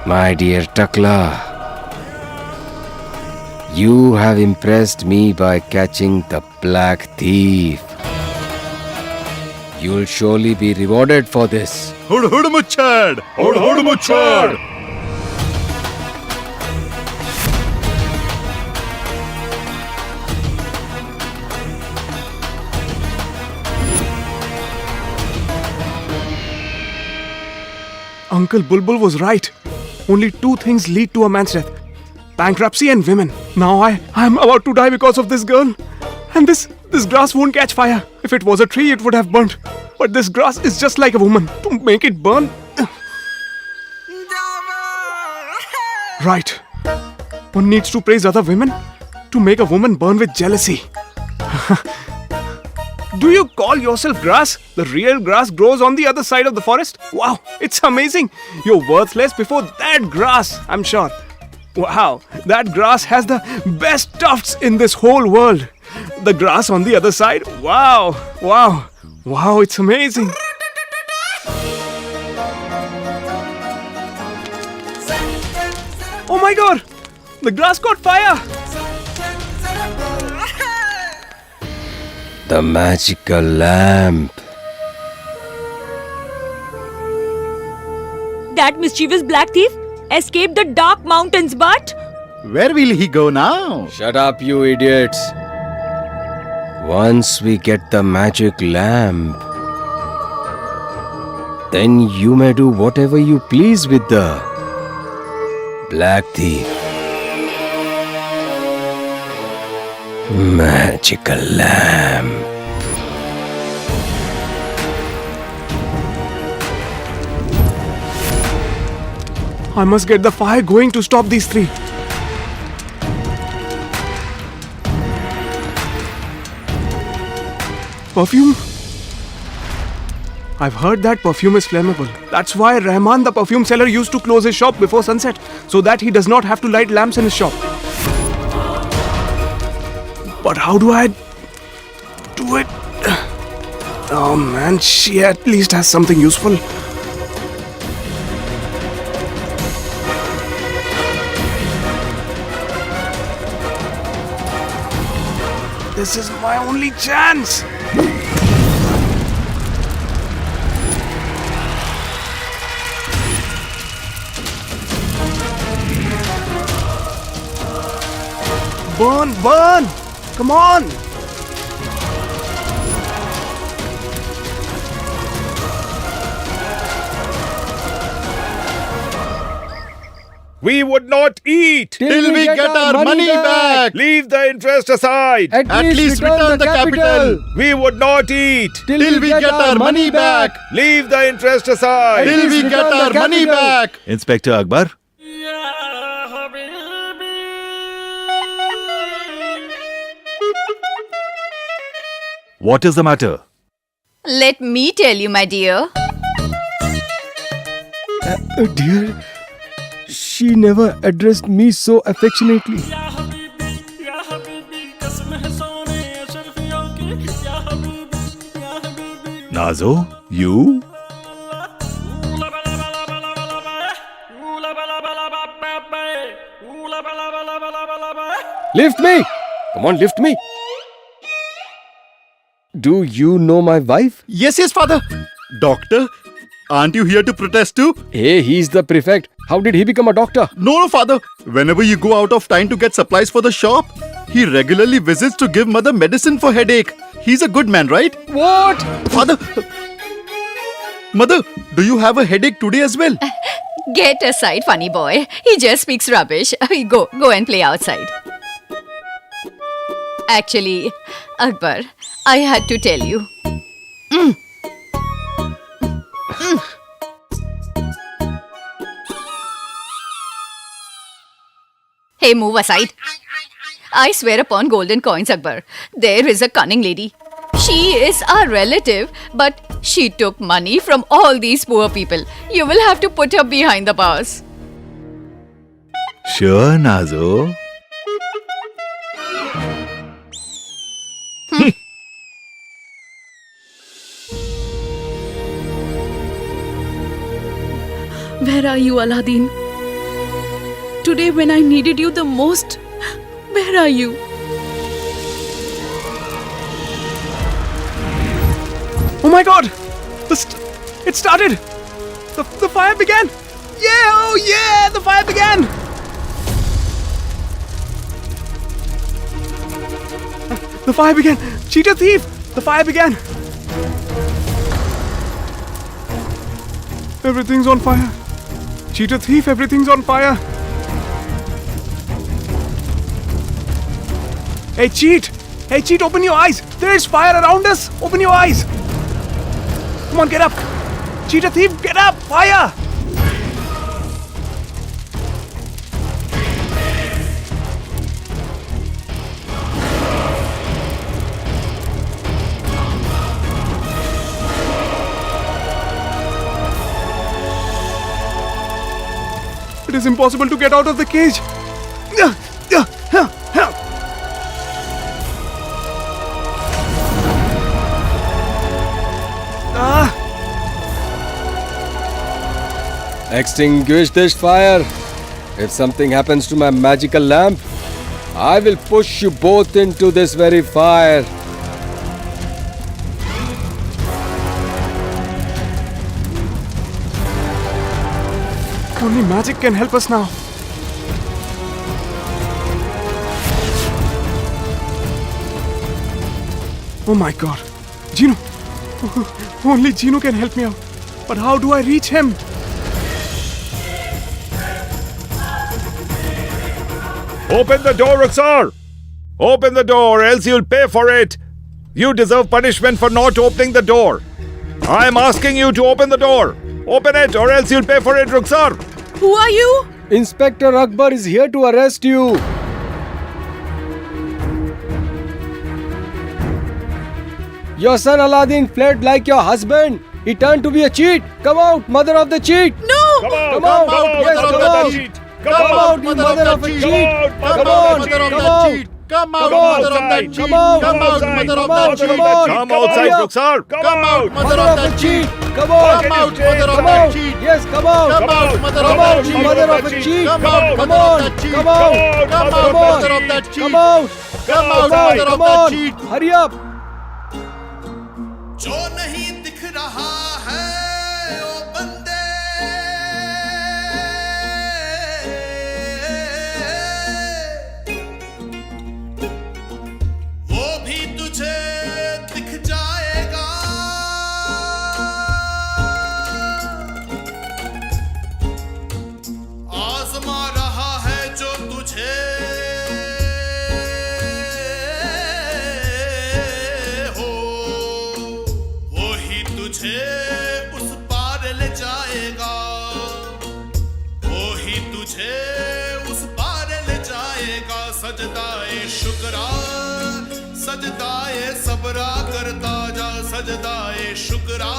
My dear Takla, you have impressed me by catching the Black Thief. You'll surely be rewarded for this. Hud hud muchad! Hud hud muchad! Uncle Bulbul was right. Only two things lead to a man's death: bankruptcy and women. Now I'm about to die because of this girl. And this grass won't catch fire. If it was a tree, it would have burnt. But this grass is just like a woman. To make it burn... Right. One needs to praise other women to make a woman burn with jealousy. Do you call yourself grass? The real grass grows on the other side of the forest? Wow, it's amazing. You're worthless before that grass, I'm sure. Wow, that grass has the best tufts in this whole world. The grass on the other side? Wow, wow, wow, it's amazing. Oh my god, the grass caught fire. The magical lamp. That mischievous black thief escaped the dark mountains, but... Where will he go now? Shut up, you idiots. Once we get the magic lamp, then you may do whatever you please with the Black Thief. Magical lamp. I must get the fire going to stop these three. Perfume? I've heard that perfume is flammable. That's why Rahman, the perfume seller, used to close his shop before sunset, so that he does not have to light lamps in his shop. But how do I do it? Oh man, she at least has something useful. This is my only chance. Burn, burn! Come on! We would not eat Till we get our money back! Leave the interest aside. At least return the capital! We would not eat Till we get our money back! Leave the interest aside. Till we get our money back! Inspector Akbar? What is the matter? Let me tell you, my dear. Dear, she never addressed me so affectionately. Nazo, you? Lift me! Come on, lift me! Do you know my wife? Yes, father. Doctor, aren't you here to protest too? Hey, he's the prefect. How did he become a doctor? No, father. Whenever you go out of time to get supplies for the shop, he regularly visits to give mother medicine for headache. He's a good man, right? What? Father! Mother, do you have a headache today as well? Get aside, funny boy. He just speaks rubbish. Go and play outside. Actually, Akbar, I had to tell you. Hey, move aside. I swear upon golden coins, Akbar. There is a cunning lady. She is our relative, but she took money from all these poor people. You will have to put her behind the bars. Sure, Nazo. Where are you, Aladdin? Today, when I needed you the most, where are you? Oh my God! It started! The fire began! Yeah! Oh yeah! The fire began! The fire began! Cheetah thief! The fire began! Everything's on fire! Cheetah thief, everything's on fire! Hey, Cheat! Hey, Cheat, open your eyes! There's fire around us! Open your eyes! Come on, get up! Cheetah thief, get up! Fire! It is impossible to get out of the cage. Extinguish this fire. If something happens to my magical lamp, I will push you both into this very fire. Only magic can help us now. Oh my God. Gino. Only Gino can help me out. But how do I reach him? Open the door, Ruxar! Open the door, else you'll pay for it! You deserve punishment for not opening the door. I'm asking you to open the door. Open it, or else you'll pay for it, Ruxar! Who are you? Inspector Akbar is here to arrest you. Your son Aladdin fled like your husband. He turned to be a cheat. Come out, mother of the cheat. No! Come out! Come out! Yes, mother come of out! the cheat! Come out, you mother of a cheat! Come on! Come out! Come out, Come on, mother of that come cheat! out, Come out, outside, mother of come out, that cheat! come on. Come outside, Hurry up. Ruxar! Come out! Mother of the cheat! Come on! Come out, mother of Come that out! cheat! Yes, come out! Come out, mother Come of out, that cheat! mother of a cheat! Come out, Come mother of on! that cheat! Come out! Come Come out, on! mother of that cheat! Come out! Come out, Come mother of Come that on! cheat! Hurry up! जो नहीं दिख रहा है ओ बंदे वो भी तुझे दिख जाएगा आजमा रहा है जो तुझे तुझे उस पार ले जाएगा वो ही तुझे उस पार ले जाएगा सजदाए शुक्रा सजदाए सबरा करता जा सजदाए शुक्रा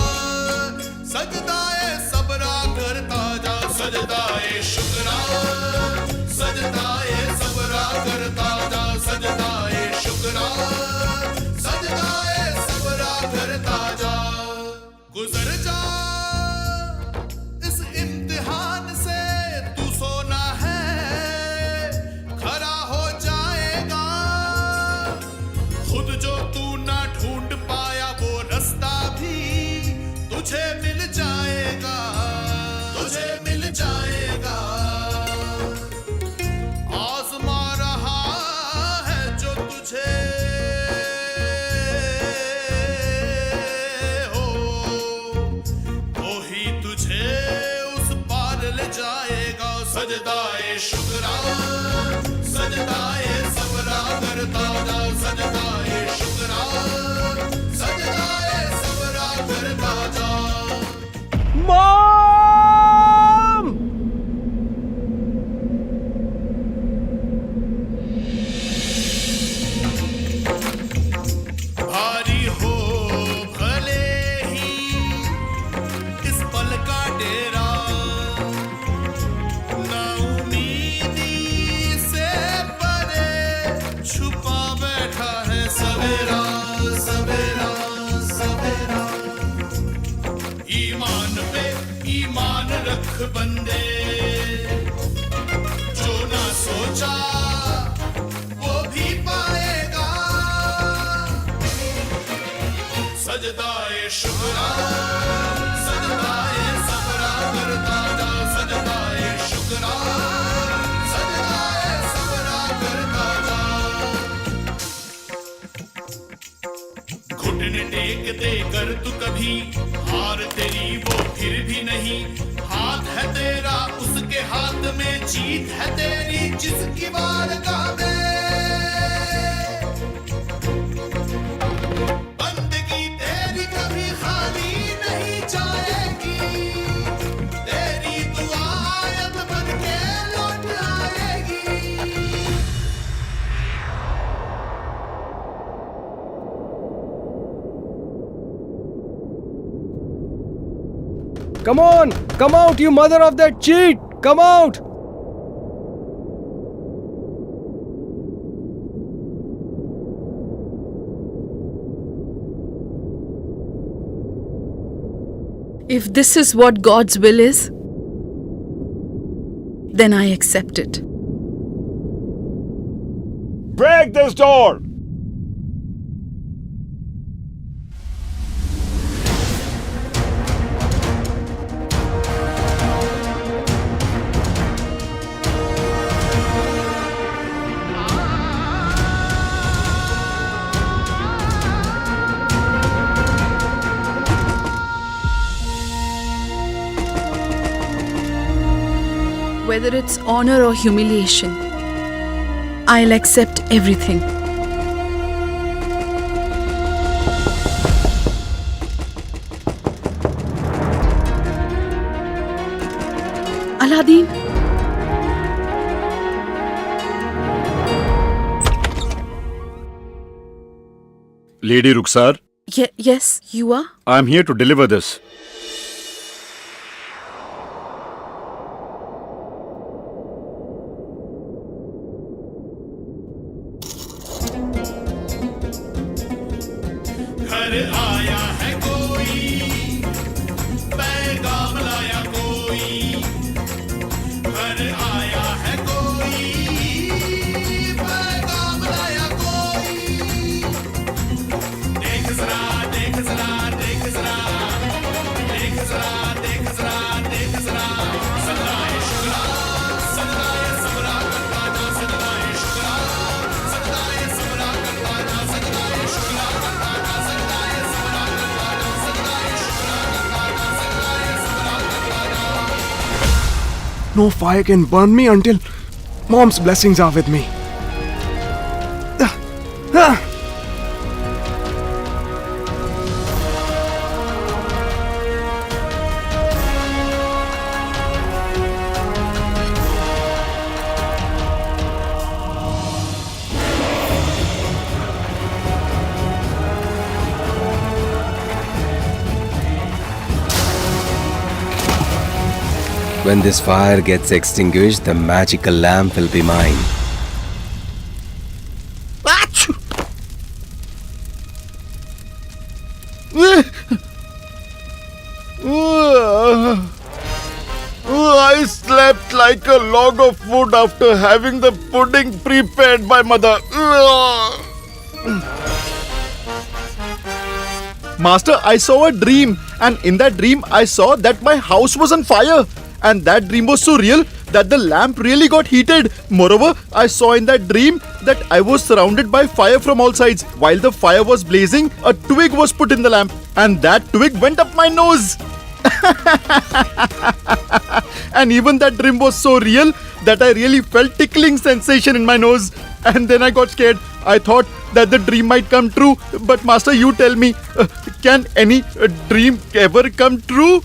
सजदाए सबरा करता जा सजदाए शुक्रा सजदाए सबरा करता जा सजदाए शुक्रा सजदाए सबरा करता जा गुजर जा इस इम्तिहान से तू सोना है खरा हो जाएगा खुद जो तू ना ढूंढ पाया वो रास्ता भी तुझे मिल जाएगा तुझे मिल जाएगा आजमा रहा है जो तुझे सजदाए शुक्रा सजदाए सबरा करता जा सजदाए शुक्रा सजदाए सबरा करता जा Mom! भारी हो भले ही इस पल का डेरा छुपा बैठा है सवेरा सवेरा सवेरा ईमान पे ईमान रख बंदे जो शुक्रा सजदा ये सबरा करता जा सजदा ये शुक्रा सजदा ये सबरा करता जा घुटने टेक दे कर तू कभी हार तेरी वो फिर भी नहीं हाथ है तेरा उसके हाथ में जीत है तेरी जिसकी बारगाह में बंदगी तेरी कभी खाली नहीं जाएगी तेरी दुआ आयत बन के लौट आएगी Come on! Come out, you mother of that cheat! Come out! If this is what God's will is, then I accept it. Break this door! Whether it's honor or humiliation, I'll accept everything. Aladdin, Lady Rukhsar, yes, you are? I'm here to deliver this. घर आया है कोई पैगाम लाया कोई घर आया है कोई पैगाम लाया कोई देख जरा देख जरा देख जरा देख जरा देख जरा देख जरा सजदाए शुक्रा सजदाए सबरा करता जा सजदाए शुक्रा सजदाए सबरा करता जा सजदाए शुक्रा करता जा सजदाए सबरा करता जा सजदाए शुक्रा करता जा सजदाए सबरा करता जा No fire can burn me until Mom's blessings are with me. When this fire gets extinguished, the magical lamp will be mine. I slept like a log of wood after having the pudding prepared by mother. Master, I saw a dream, and in that dream, I saw that my house was on fire. And that dream was so real that the lamp really got heated. Moreover, I saw in that dream that I was surrounded by fire from all sides. While the fire was blazing, a twig was put in the lamp, and that twig went up my nose. And even that dream was so real that I really felt tickling sensation in my nose. And then I got scared. I thought that the dream might come true. But Master, you tell me, can any dream ever come true?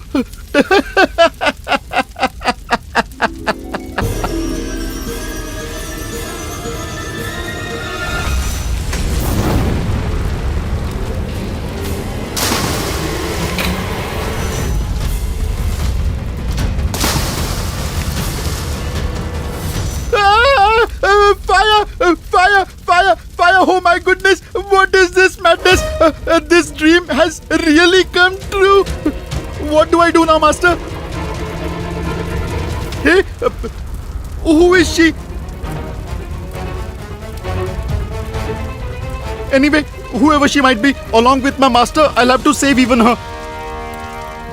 Fire! Oh my goodness! What is this madness? This dream has really come true. What do I do now, Master? Hey, who is she? Anyway, whoever she might be, along with my master, I'll have to save even her.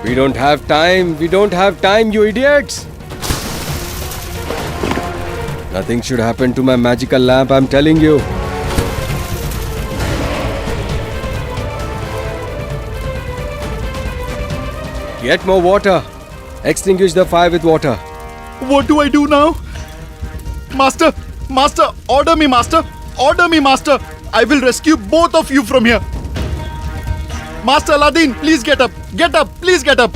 We don't have time. We don't have time, you idiots. Nothing should happen to my magical lamp, I'm telling you. Get more water. Extinguish the fire with water. What do I do now? Master, master, order me, master. Order me, master. I will rescue both of you from here. Master Aladdin, please get up. Get up, please get up.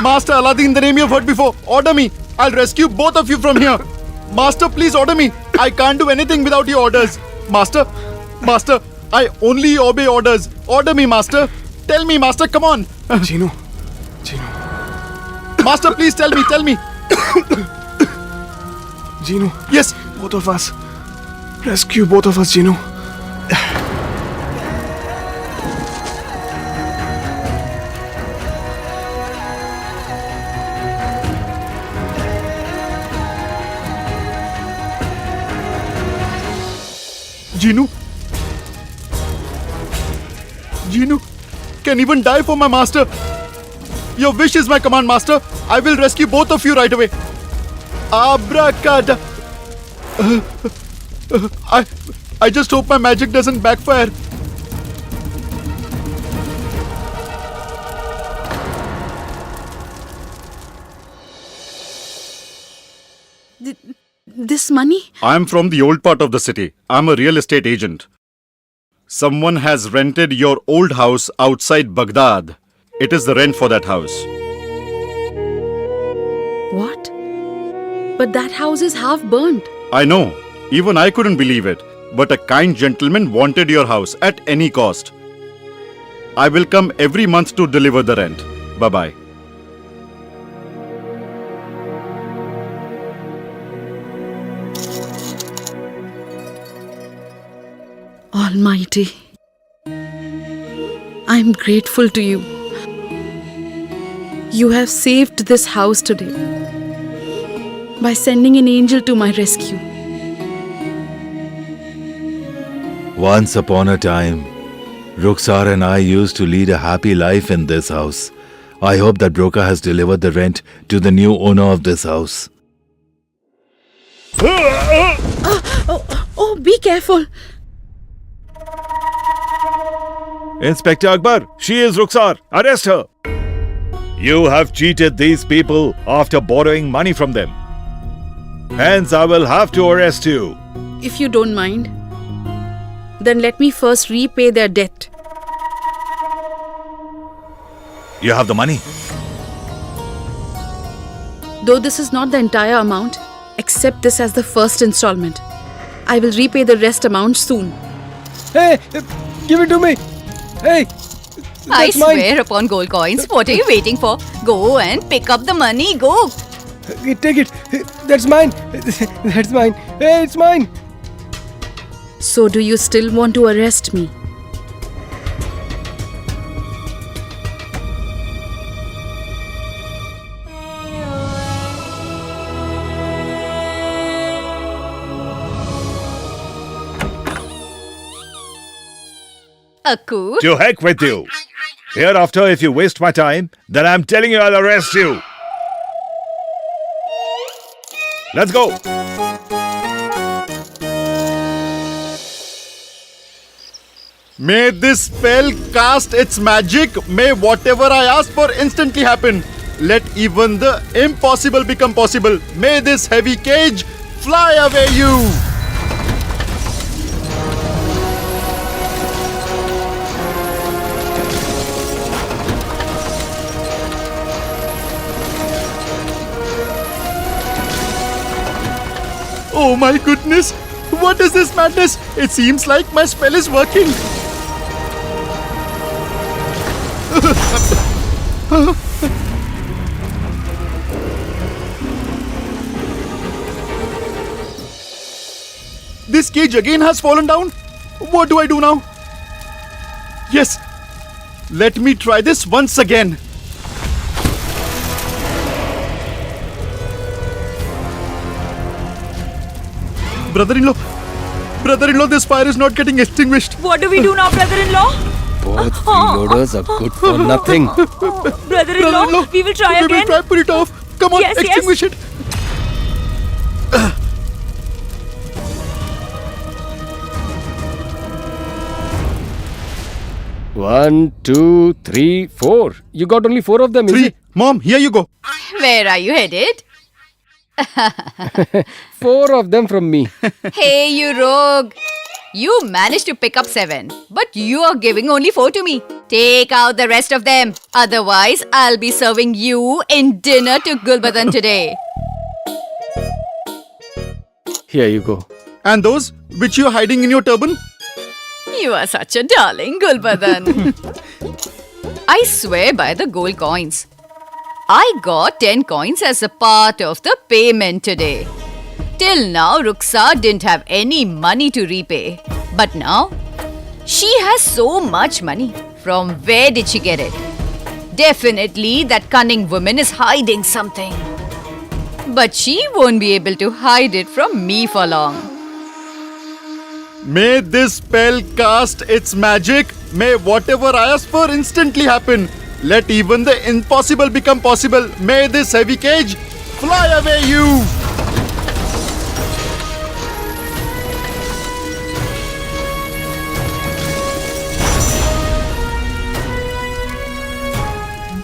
Master Aladdin, the name you've heard before. Order me. I'll rescue both of you from here. Master, please order me. I can't do anything without your orders. Master, master, I only obey orders. Order me, master. Tell me, master, come on. Gino. Master, please tell me, tell me. Gino. Yes, Both of us. Rescue both of us, Gino. Genu. Genu can even die for my master. Your wish is my command, master. I will rescue both of you right away. Abracadabra. I just hope my magic doesn't backfire. This money? I'm from the old part of the city. I'm a real estate agent. Someone has rented your old house outside Baghdad. It is the rent for that house. What? But that house is half burnt. I know. Even I couldn't believe it. But a kind gentleman wanted your house at any cost. I will come every month to deliver the rent. Bye-bye. Almighty, I'm grateful to you. You have saved this house today by sending an angel to my rescue. Once upon a time, Rukhsar and I used to lead a happy life in this house. I hope that broker has delivered the rent to the new owner of this house. Oh, be careful. Inspector Akbar, she is Rukhsar. Arrest her. You have cheated these people after borrowing money from them. Hence, I will have to arrest you. If you don't mind, then let me first repay their debt. You have the money. Though this is not the entire amount, accept this as the first installment. I will repay the rest amount soon. Hey, give it to me. Hey, I that's mine. swear upon gold coins. What are you waiting for? Go and pick up the money. Go. Take it. That's mine. That's mine. Hey, it's mine. So do you still want to arrest me? Akku. To heck with you. Hereafter, if you waste my time, then I'm telling you I'll arrest you. Let's go. May this spell cast its magic. May whatever I ask for instantly happen. Let even the impossible become possible. May this heavy cage fly away you. Oh my goodness! What is this madness? It seems like my spell is working. This cage again has fallen down. What do I do now? Yes. Let me try this once again. Brother-in-law, this fire is not getting extinguished. What do we do now, brother-in-law? Both freeloaders are good for nothing. Brother-in-law, we will try We will again. try, put it off. Come on, Yes, yes. extinguish it. One, two, three, four. You got only 4 of them, is 3. it? Mom, here you go. Where are you headed? 4 of them from me. Hey, you rogue! You managed to pick up 7, but you are giving only 4 to me. Take out the rest of them. Otherwise, I'll be serving you in dinner to Gulbadan today. Here you go. And those which you're hiding in your turban? You are such a darling, Gulbadan. I swear by the gold coins. I got 10 coins as a part of the payment today. Till now, Rukhsar didn't have any money to repay. But now, she has so much money. From where did she get it? Definitely that cunning woman is hiding something. But she won't be able to hide it from me for long. May this spell cast its magic. May whatever I ask for instantly happen. Let even the impossible become possible. May this heavy cage fly away you.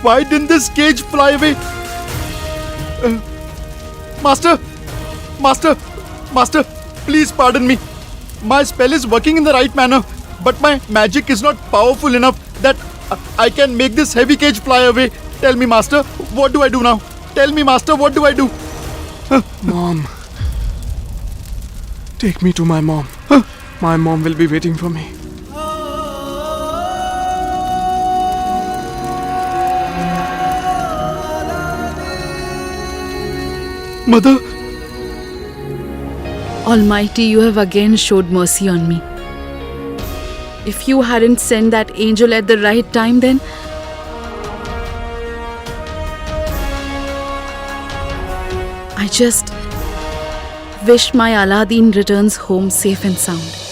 Why didn't this cage fly away? Master, please pardon me. My spell is working in the right manner, but my magic is not powerful enough that I can make this heavy cage fly away. Tell me, Master, what do I do now? Tell me, Master, what do I do? Mom. Take me to my mom. My mom will be waiting for me. Mother, Almighty, you have again showed mercy on me. If you hadn't sent that angel at the right time, then I just wish my Aladdin returns home safe and sound.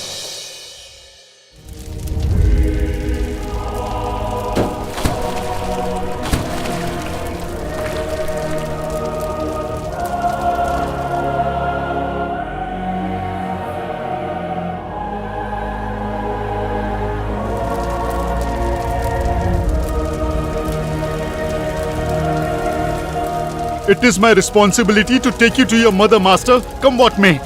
it is my responsibility to take you to your mother, Master, come what may.